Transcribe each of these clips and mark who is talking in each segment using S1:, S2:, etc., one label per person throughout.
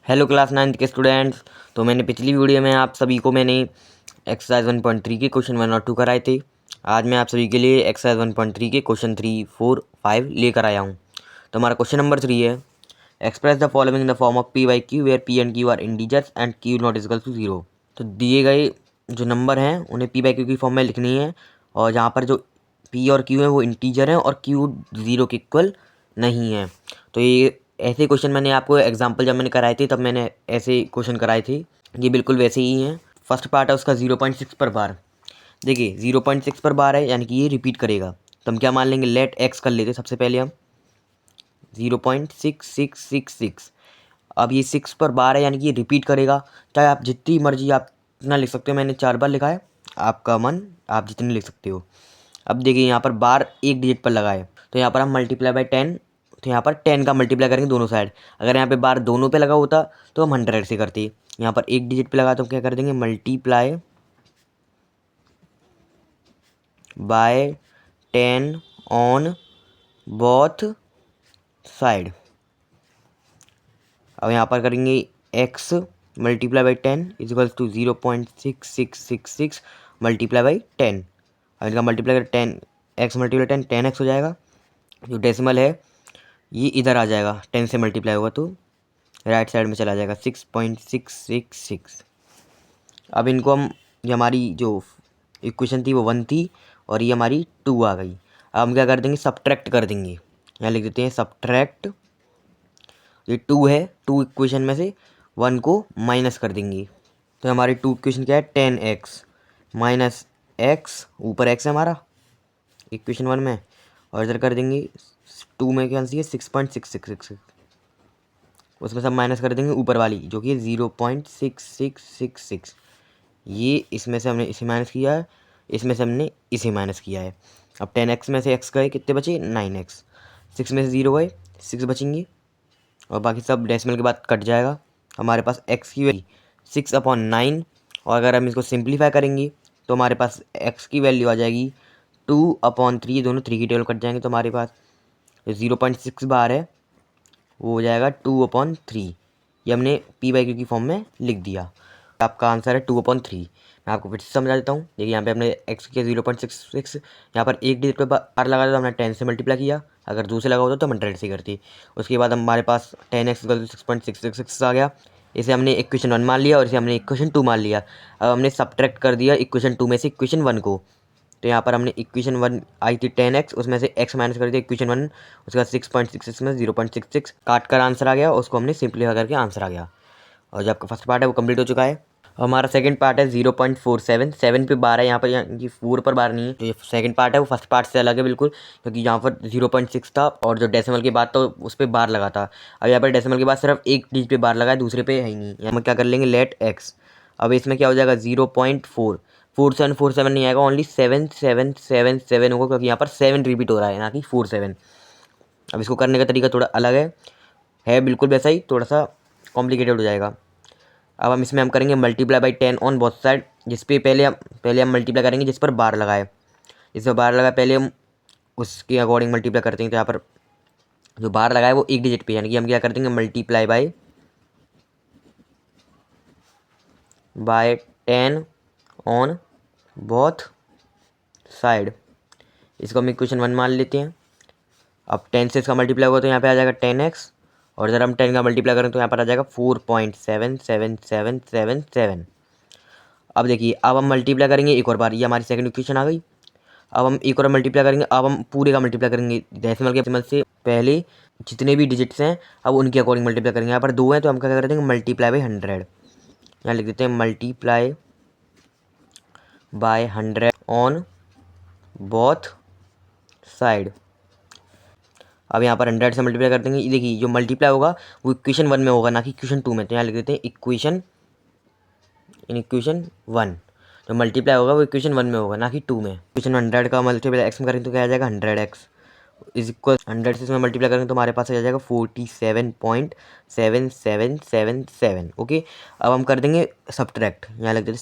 S1: Hello class 9th के students. तो मैंने पिछली वीडियो में आप सभी को मैंने एक्सरसाइज 1.3 के क्वेश्चन 1 और 2 कराए थे। आज मैं आप सभी के लिए एक्सरसाइज 1.3 के क्वेश्चन 3, 4, 5 लेकर आया हूँ। तो हमारा क्वेश्चन नंबर 3 है, express the following in the form of p by q where p and q are integers and q not is equal to 0। तो दिए गए जो नंबर हैं उन्हें पी बाई क्यू की फॉर्म में लिखनी है, और जहाँ पर जो पी और क्यू है वो इंटीजर हैं और क्यू 0 के इक्वल नहीं है। तो ये ऐसे क्वेश्चन मैंने आपको एग्जाम्पल जब मैंने कराए थे तब मैंने ऐसे क्वेश्चन कराए थे, ये बिल्कुल वैसे ही हैं। फर्स्ट पार्ट है उसका 0.6 पर बार। देखिए 0.6 पर बार है यानी कि ये रिपीट करेगा, तो हम क्या मान लेंगे, लेट एक्स कर लेते सबसे पहले हम 0.6666। अब ये 6 पर बार है यानी कि ये रिपीट करेगा, चाहे आप जितनी मर्जी आप इतना लिख सकते हो। मैंने 4 बार लिखा है, आपका मन आप जितने लिख सकते हो। अब देखिए यहाँ पर बार एक डिजिट पर लगा है, तो यहाँ पर हम मल्टीप्लाई बाई 10, तो यहाँ पर 10 का मल्टीप्लाई करेंगे दोनों साइड। अगर यहाँ पे बार दोनों पे लगा होता तो हम 100 से करते। यहाँ पर एक डिजिट पे लगा तो हम क्या कर देंगे, multiply by 10 on both side. अब यहाँ पर करेंगे x multiply by 10 is equals to 0.6666 multiply by 10। अब इनका मल्टीप्लाई कर 10, x मल्टीप्लाई 10 10x हो जाएगा। जो डेसिमल है ये इधर आ जाएगा, 10 से मल्टीप्लाई होगा तो राइट साइड में चला जाएगा 6.666। अब इनको हम, ये हमारी जो इक्वेशन थी वो 1 थी और ये हमारी 2 आ गई। अब हम क्या कर देंगे, सब्ट्रैक्ट कर देंगे। यहाँ लिख देते हैं सब्ट्रैक्ट, ये 2 है, 2 इक्वेशन में से 1 को माइनस कर देंगे। तो हमारी 2 इक्वेशन क्या है, 10x माइनस x, ऊपर x है हमारा इक्वेशन 1 में, और इधर कर देंगे 2 में क्या आंसर है 6.6666, उसमें सब माइनस कर देंगे ऊपर वाली जो कि 0.6666। ये इसमें से हमने इसे माइनस किया है, इसमें से हमने इसे माइनस किया है। अब 10x में से x गए, कितने बचे 9x, 6 में से 0 गए 6 बचेंगे, और बाकी सब डेसिमल के बाद कट जाएगा। हमारे पास x की वैल्यू 6/9, और अगर हम इसको सिंप्लीफाई करेंगे तो हमारे पास x की वैल्यू आ जाएगी 2/3। दोनों 3 की टेबल कट जाएंगे, तो हमारे पास 0.6 बार है वो हो जाएगा 2/3। ये हमने पी बाई क्यू की फॉर्म में लिख दिया। आपका आंसर है 2/3। मैं आपको फिर से समझा देता हूँ। देखिए यहाँ पे हमने x के 0.66, यहाँ पर एक डिजिट पे बार लगा था तो हमने 10 से मल्टीप्लाई किया, अगर 2 से लगा होता तो हम 100 से करते। उसके बाद हमारे पास 10x 6.666 आ गया। इसे हमने इक्वेशन 1 मान लिया और इसे हमने इक्वेशन 2 मान लिया। अब हमने सब्ट्रैक्ट कर दिया इक्वेशन 2 में से इक्वेशन 1 को। तो यहाँ पर हमने इक्वेशन 1 आई थी 10x, उसमें से x माइनस कर दिया इक्वेशन 1, उसके बाद 6.66 में 0.66 काट कर आंसर आ गया, उसको हमने सिंप्लीफाई करके आंसर आ गया। और जो आपका फर्स्ट पार्ट है वो कंप्लीट हो चुका है। हमारा सेकंड पार्ट है 0.47, 7 पे बार है यहाँ पर, यहाँ 4 पर बार नहीं है। तो ये सेकंड पार्ट है वो फर्स्ट पार्ट से अलग है बिल्कुल, क्योंकि यहाँ पर 0.6 था और जो डेसिमल की बात तो उस पर बार लगा था। अब यहाँ पर डेसिमल के बाद सिर्फ एक डिजिट पे बार लगा है, दूसरे पे है ही नहीं। यहाँ हम क्या कर लेंगे, लेट एक्स। अब इसमें क्या हो जाएगा 0.4747 नहीं आएगा, ओनली 7777 होगा, क्योंकि यहाँ पर 7 रिपीट हो रहा है ना कि 47। अब इसको करने का तरीका थोड़ा अलग है बिल्कुल वैसा ही, थोड़ा सा कॉम्प्लिकेटेड हो जाएगा। अब हम इसमें हम करेंगे multiply by 10 on both side, जिस पे पहले हम मल्टीप्लाई करेंगे जिस पर बार लगाए। जिस पर बार लगा पहले हम उसके अकॉर्डिंग मल्टीप्लाई करते हैं। तो यहाँ पर जो बार लगाए वो एक डिजिट पे, यानी कि हम क्या कर देंगे, multiply by 10 on both side. इसको हम इक्वेशन 1 मान लेते हैं। अब 10 से इसका मल्टीप्लाई होगा तो यहाँ पे आ जाएगा 10x, और अगर हम 10 का मल्टीप्लाई करें तो यहाँ पर आ जाएगा 4.77777। अब देखिए अब हम मल्टीप्लाई करेंगे एक और बार, ये हमारी सेकंड इक्वेशन आ गई। अब हम एक और मल्टीप्लाई करेंगे, अब हम पूरे का मल्टीप्लाई करेंगे डेसिमल के डेसिमल से पहले जितने भी डिजिट्स हैं अब उनके अकॉर्डिंग मल्टीप्लाई करेंगे। यहाँ पर 2 हैं तो हम क्या कर देंगे, मल्टीप्लाई बाई 100। यहाँ लिख देते हैं multiply by 100 on both side. अब यहाँ पर 100 से मल्टीप्लाई कर देंगे। देखिए जो मल्टीप्लाई होगा वो इक्वेशन 1 में होगा, ना कि इक्वेशन 2 में। तो यहाँ लिख देते हैं इक्वेशन 1। जो मल्टीप्लाई होगा वो इक्वेशन 1 में होगा, ना कि 2 में। इक्वेशन 100 का मल्टीप्लाई एक्स में करेंगे तो क्या आ जाएगा, 100x इज इक्वल 100 से इसमें मल्टीप्लाई करेंगे तो हमारे पास आ जाएगा 47.7777। ओके। अब हम कर देंगे सब्ट्रैक्ट, यहाँ लिख देते हैं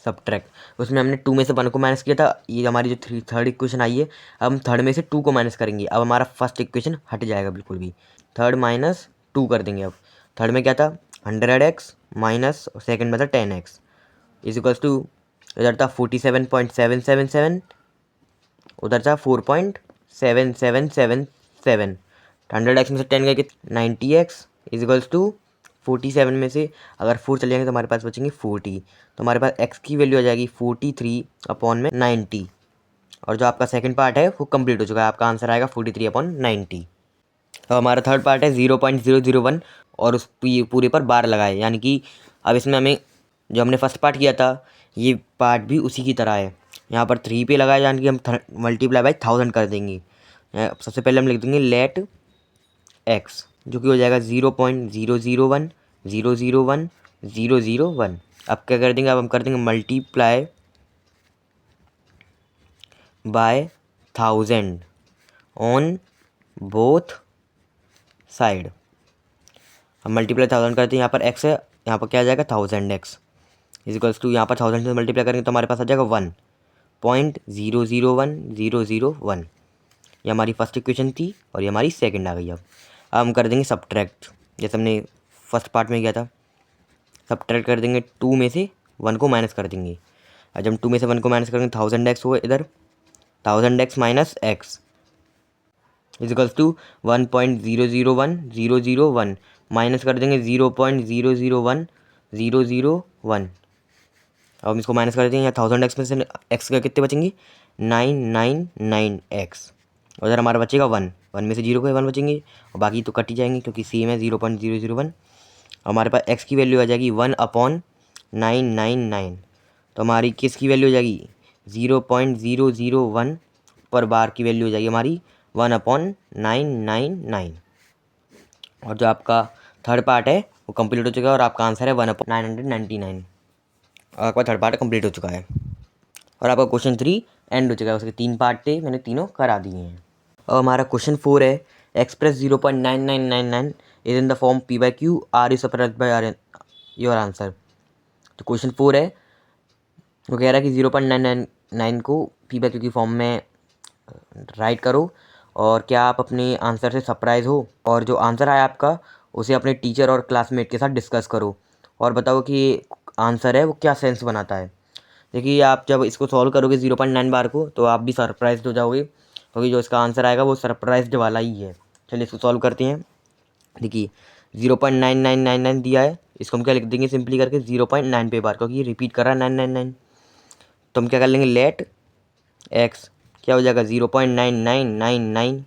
S1: सब्ट्रैक्ट। उसमें हमने 2 में से 1 को माइनस किया था, ये हमारी जो थर्ड इक्वेशन आई है। अब हम थर्ड में से 2 को माइनस करेंगे, अब हमारा फर्स्ट इक्वेशन हट जाएगा बिल्कुल भी। थर्ड माइनस 2 कर देंगे। अब थर्ड में क्या था 100x माइनस सेकेंड में था 10x इज इक्वल्स टू, इधर था 47.777, उधर था 4.7777। 100x में से 10 गए कि 90x इज इक्वल्स टू 47 में से अगर 4 चले जाएंगे तो हमारे पास बचेंगे 40। तो हमारे पास x की वैल्यू आ जाएगी 43 अपॉन में 90। और जो आपका सेकंड पार्ट है वो कंप्लीट हो चुका है, आपका आंसर आएगा 43 अपॉन 90। अब हमारा थर्ड पार्ट है 0.001 और उस पूरे पर बार लगाए, यानी कि अब इसमें हमें जो हमने फर्स्ट पार्ट किया था ये पार्ट भी उसी की तरह है। यहाँ पर 3 पे लगाए, यानी कि हम मल्टीप्लाई बाई 1000 कर देंगे। सबसे पहले हम लिख देंगे लेट x, जो कि हो जाएगा 0.001001001। अब क्या कर देंगे, अब हम कर देंगे multiply bye 1000 on both side. हम मल्टीप्लाई 1000 करते हैं, यहाँ पर x है, यहाँ पर क्या आ जाएगा 1000x इजिकल्स टू, यहाँ पर 1000 से मल्टीप्लाई करेंगे तो हमारे पास आ जाएगा 1.001001। ये हमारी फर्स्ट इक्वेशन थी और ये हमारी सेकंड आ गई। अब हम कर देंगे सब्ट्रैक्ट, जैसे हमने फर्स्ट पार्ट में किया था। सब्ट्रैक्ट कर देंगे, 2 में से 1 को माइनस कर देंगे। और जब हम 2 में से 1 को माइनस करेंगे 1000x हुआ इधर, 1000x minus x equals to 1.001001 minus कर देंगे 0.001001। अब हम इसको माइनस कर देंगे, यहाँ 1000x में से x का कितने बचेंगे 999x। उधर हमारा बचेगा 1 में से 0 के 1 बचेंगे और बाकी तो कट ही जाएंगे क्योंकि सेम है 0.001। हमारे पास x की वैल्यू आ जाएगी 1/999। तो हमारी किस की वैल्यू हो जाएगी 0.001 पर बार की वैल्यू हो जाएगी हमारी 1/999। और जो आपका थर्ड पार्ट है वो कंप्लीट हो चुका है और आपका आंसर है 1/999। आपका थर्ड पार्ट कंप्लीट हो चुका है और आपका क्वेश्चन 3 एंड हो चुका है। उसके 3 पार्ट थे, मैंने तीनों करा दिए हैं। और हमारा क्वेश्चन 4 है express 0.9999 is in the form p/q, are is suppressed by are your answer. तो क्वेश्चन 4 है, वो कह रहा है कि 0.999 को p/q की फॉर्म में राइट करो और क्या आप अपने आंसर से सरप्राइज़ हो, और जो आंसर आया आपका उसे अपने टीचर और क्लासमेट के साथ डिस्कस करो और बताओ कि आंसर है वो क्या सेंस बनाता है। देखिए आप जब इसको सॉल्व करोगे 0.9 बार को तो आप भी सरप्राइज्ड हो जाओगे, क्योंकि जो इसका आंसर आएगा वो सरप्राइज्ड वाला ही है। चलिए इसको सॉल्व करते हैं। देखिए 0.9999 दिया है, इसको हम क्या लिख देंगे सिंपली करके 0.9 पे बार, क्योंकि ये रिपीट कर रहा है 999। तो हम क्या कर लेंगे लेट एक्स क्या हो जाएगा 0.9999।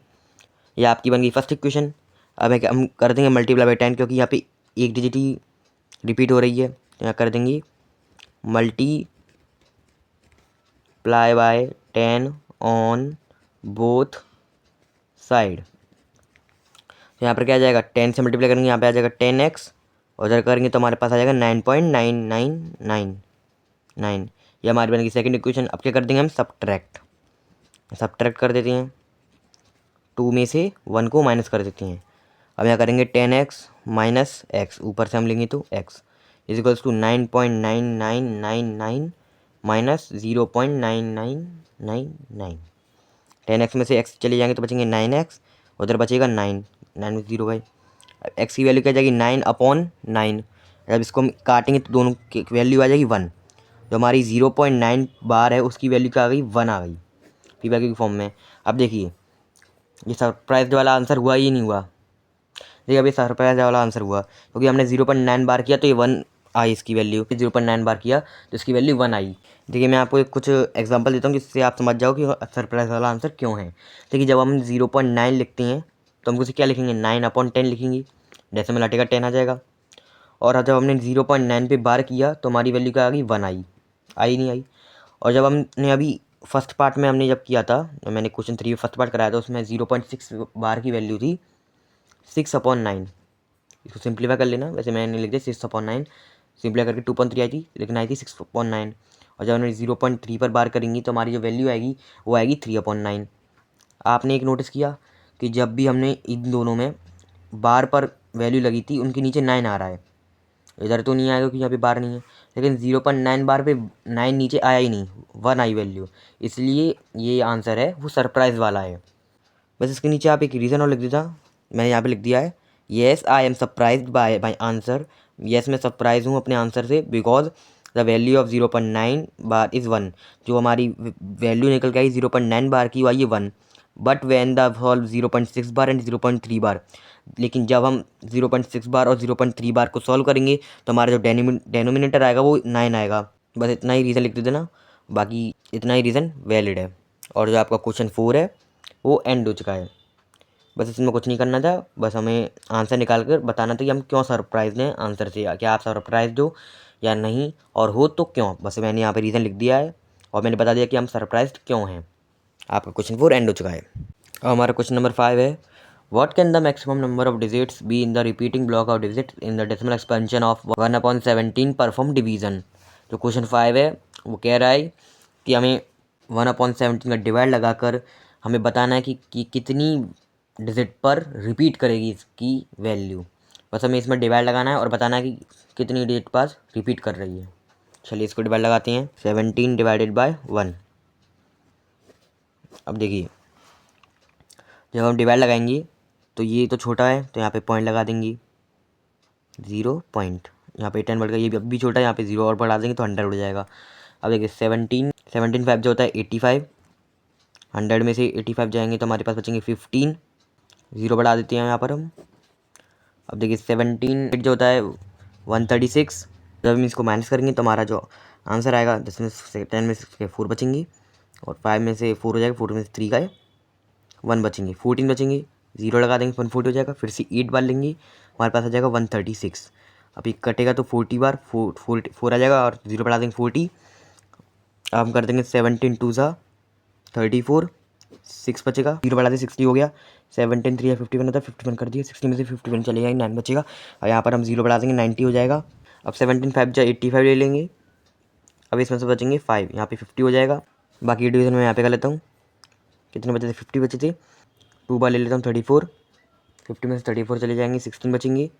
S1: ये आपकी बन गई फर्स्ट इक्वेशन। अब हम कर देंगे मल्टीप्लाई बाई 10, क्योंकि यहाँ पे एक डिजिट ही रिपीट हो रही है। तो यहाँ कर देंगे multiply by 10 on both side. तो यहाँ पर क्या आ जाएगा 10 से मल्टीप्लाई करेंगे, यहाँ पे आ जाएगा 10x और उधर करेंगे तो हमारे पास आ जाएगा 9.9999। ये हमारी बनेगी सेकंड इक्वेशन। अब क्या कर देंगे हम सब्ट्रैक्ट कर देते हैं, 2 में से 1 को माइनस कर देते हैं। अब यहाँ करेंगे 10x माइनस x, ऊपर से हम लेंगे तो x is equals to 9.9999 minus 0.9999। 10x में से x चले जाएंगे तो बचेंगे 9x, उधर बचेगा 9 में 0 गए। x की वैल्यू क्या जाएगी 9/9। जब इसको हम काटेंगे तो दोनों की वैल्यू आ जाएगी 1। जो हमारी 0.9 बार है उसकी वैल्यू क्या आ गई 1 आ गई p/q की फॉर्म में। अब देखिए ये सरप्राइज वाला आंसर हुआ ही नहीं हुआ। देखिए अभी सरप्राइज वाला आंसर हुआ क्योंकि हमने 0.9 बार किया तो ये 1 आई इसकी वैल्यू, 0.9 बार किया तो इसकी वैल्यू 1 आई। देखिए मैं आपको कुछ एग्जांपल देता हूँ जिससे आप समझ जाओ कि सरप्राइज वाला आंसर क्यों है। देखिए जब हम 0.9 लिखते हैं तो हम उसे क्या लिखेंगे 9/10 लिखेंगे, डेसिमल हटेगा 10 आ जाएगा। और जब हमने 0.9 पे बार किया तो हमारी वैल्यू क्या आ गई 1 आई नहीं आई। और जब हमने अभी फर्स्ट पार्ट में हमने जब किया था, मैंने क्वेश्चन 3 फर्स्ट पार्ट कराया था, उसमें 0.6 बार की वैल्यू थी 6/9। इसको सिंप्लीफाई कर लेना, वैसे मैंने लिख दिया 6/9, सिंप्लीफाई करके 2.3 आई थी लेकिन आई थी 6/9। और जब हमने 0.3 पर बार करेंगी तो हमारी जो वैल्यू आएगी वो आएगी 3/9। आपने एक नोटिस किया कि जब भी हमने इन दोनों में बार पर वैल्यू लगी थी उनके नीचे 9 आ रहा है, इधर तो नहीं आएगा क्योंकि यहाँ पे बार नहीं है, लेकिन 0.9 बार पे 9 नीचे आया ही नहीं, 1 आई वैल्यू, इसलिए ये आंसर है वो सरप्राइज़ वाला है। बस इसके नीचे आप एक रीज़न और लिख देता, मैंने यहाँ पे लिख दिया है, yes I am surprised bye my answer. Yes मैं सरप्राइज हूँ अपने आंसर से, because the value of 0.9 bar is 1। जो हमारी वैल्यू निकल के आई 0.9 बार की, वो आई है 1। But when the solve 0.6 bar and 0.3 बार, लेकिन जब हम 0.6 बार और 0.3 बार को सॉल्व करेंगे तो हमारा जो डेनोमिनेटर आएगा वो 9 आएगा। बस इतना ही रीज़न लिख देते ना, बाकी इतना ही रीज़न वैलिड है। और जो आपका क्वेश्चन 4 है वो एंड हो चुका है। बस इसमें कुछ नहीं करना था, बस हमें आंसर निकाल कर बताना था कि हम क्यों सरप्राइज हैं आंसर से, क्या आप सरप्राइज हो या नहीं, और हो तो क्यों। बस मैंने यहाँ पे रीज़न लिख दिया है और मैंने बता दिया कि हम सरप्राइज क्यों हैं। आपका क्वेश्चन 4 एंड हो चुका है। और हमारा क्वेश्चन नंबर 5 है, what can the maximum number of digits be in the repeating block of digit in the decimal expansion of 1/17 perform division. जो क्वेश्चन 5 है वो कह रहा है कि हमें 1/17 का डिवाइड लगाकर हमें बताना है कि कितनी डिजिट पर रिपीट करेगी इसकी वैल्यू। बस हमें इसमें डिवाइड लगाना है और बताना है कि कितनी डिजिट पास रिपीट कर रही है। चलिए इसको डिवाइड लगाते हैं, 17 डिवाइडेड बाय 1। अब देखिए जब हम डिवाइड लगाएंगे तो ये तो छोटा है तो यहाँ पे पॉइंट लगा देंगे, 0 पॉइंट। यहाँ पे 10 बढ़ गया, ये भी छोटा है, यहाँ पे 0 और बढ़ा देंगे तो 100 हो जाएगा। अब देखिए 17 5 जो होता है 85, 100 में से 85 जाएंगे तो हमारे पास बचेंगे 15, 0 बढ़ा देते हैं यहाँ पर हम। अब देखिए 17 जो होता है 136, जब हम इसको माइनस करेंगे तो हमारा जो आंसर आएगा 10 में से 10 में से 4 बचेंगे, और 5 में से 4 हो जाएगा, 4 में से 3 का है 1 बचेंगे, 14 बचेंगे, 0 लगा देंगे 140 हो जाएगा, फिर से 8 बार लेंगे हमारे पास आ जाएगा 136। अब ये कटेगा तो 40 बार 4 आ जाएगा और 0 बढ़ा देंगे 40। अब हम कर देंगे 17 2 सा 34, 6 बचेगा, 0 बढ़ा दें 60 हो गया, 17 3 51 होता है, 51 कर दिए, 60 में से 51 चले जाएंगे, 9 बचेगा, और यहाँ पर हम 0 बढ़ा देंगे 90 हो जाएगा। अब 17 5 जा 85 ले लेंगे, अब इसमें से बचेंगे 5, यहाँ पे 50 हो जाएगा। बाकी डिवीज़न में यहाँ पे कर लेता हूँ, कितने बचे थे 50 बचे थे, 2 बार ले लेता हूँ 34, 50 में से 34 चले जाएंगे, 16 बचेंगे।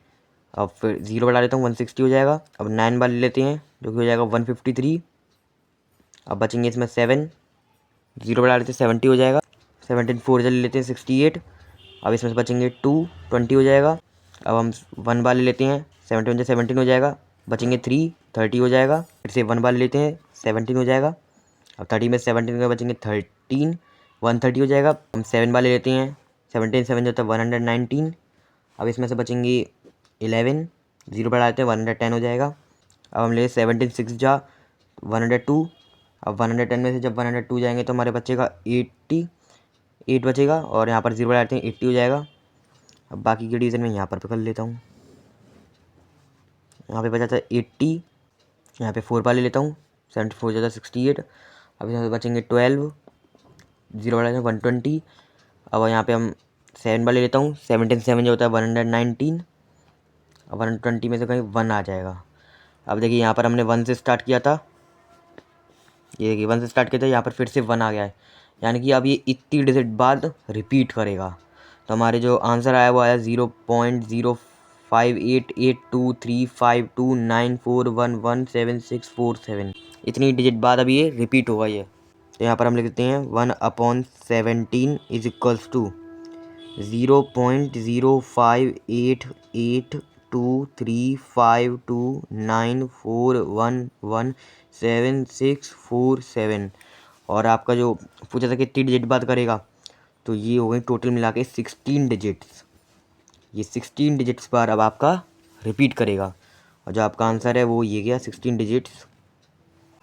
S1: अब फिर 0 बढ़ा लेता हूँ 160 हो जाएगा। अब 9 बार ले लेते हैं जो कि हो जाएगा 153। अब बचेंगे इसमें 7, 0 बढ़ा लेते हैं 70 हो जाएगा। 17 4 ले लेते हैं 68। अब इसमें से बचेंगे 2, 20 हो जाएगा। अब हम 1 बार ले लेते हैं, 17 17 हो जाएगा, बचेंगे 3, 30 हो जाएगा। फिर से 1 बार ले लेते हैं 17 हो जाएगा। अब 30 में 17 का बचेंगे 13, 130 हो जाएगा। हम 7 बार ले लेते हैं, 17 7 जो होता है 119। अब इसमें से बचेंगे 11, 0 बढ़ा लेते हैं 110 हो जाएगा। अब हम ले 17 6 जा 102। अब 110 में से जब 102 जाएंगे तो हमारे बचेगा 88 बचेगा, और यहाँ पर 0 बढ़ा लेते हैं 80 हो जाएगा। अब बाकी के डिवीज़न में यहाँ पर कर लेता हूँ, यहाँ पे बचा था 80, यहाँ पे 4 बार ले लेता हूँ, 74 ज़्यादा 68। अब यहाँ पे बचेंगे 12, 0 बढ़ा लेते हैं 120। अब यहाँ पे हम 7 बार ले लेता हूँ, 17 7 जो होता है 119। अब 120 में से कहीं 1 आ जाएगा। अब देखिए यहाँ पर हमने 1 से स्टार्ट किया था, ये देखिए 1 से स्टार्ट किया था, यहाँ पर फिर से 1 आ गया है, यानी कि अब ये इतनी डिजिट बाद रिपीट करेगा। तो हमारे जो आंसर आया वो आया 0.0588235294117647। इतनी डिजिट बाद अब ये रिपीट होगा ये। तो यहाँ पर हम लिख देते हैं 1/17 इज इक्वल्स टू 0.0588235294117647। और आपका जो पूछा था कितनी डिजिट बात करेगा, तो ये हो गई टोटल मिला के 16 डिजिट्स। ये 16 डिजिट्स बार अब आपका रिपीट करेगा, और जो आपका आंसर है वो ये गया 16 डिजिट्स।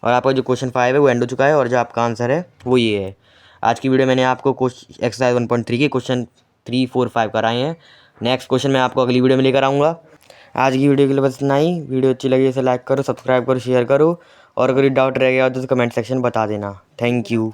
S1: और आपका जो क्वेश्चन 5 है वो एंड हो चुका है, और जो आपका आंसर है वो ये है। आज की वीडियो मैंने आपको एक्सरसाइज 1.3 के क्वेश्चन 3 4 5 कराए हैं। नेक्स्ट क्वेश्चन मैं आपको अगली वीडियो में लेकर आऊँगा। आज की वीडियो के लिए बस इतना ही। वीडियो अच्छी लगी इसे लाइक करो, सब्सक्राइब करो, शेयर करो, और अगर डाउट रह गया तो कमेंट सेक्शन बता देना। Thank you.